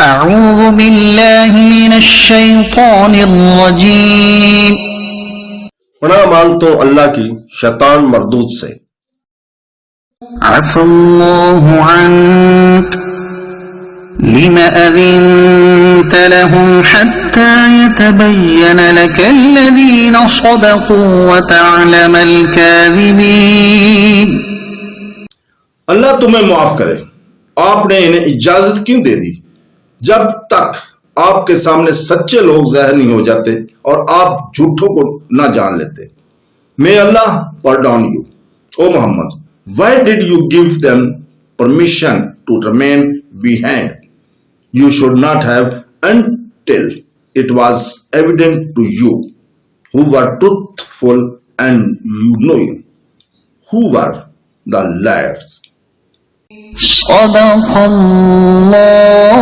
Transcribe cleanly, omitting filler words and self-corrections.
اعوذ باللہ من الشیطان الرجیم. پناہ مانگتا ہوں اللہ کی شیطان مردود سے. عفا اللہ عنک لم اذنت لهم حتى يتبين لك الذين صدقوا وتعلم الكاذبين. اللہ تمہیں معاف کرے، آپ نے انہیں اجازت کیوں دے دی جب تک آپ کے سامنے سچے لوگ ظاہر نہیں ہو جاتے اور آپ جھوٹوں کو نہ جان لیتے. May Allah pardon you. O Muhammad, why did you give them permission to remain behind? You should not have until it was evident to you who were truthful and you knowing who were the liars. صدق اللہ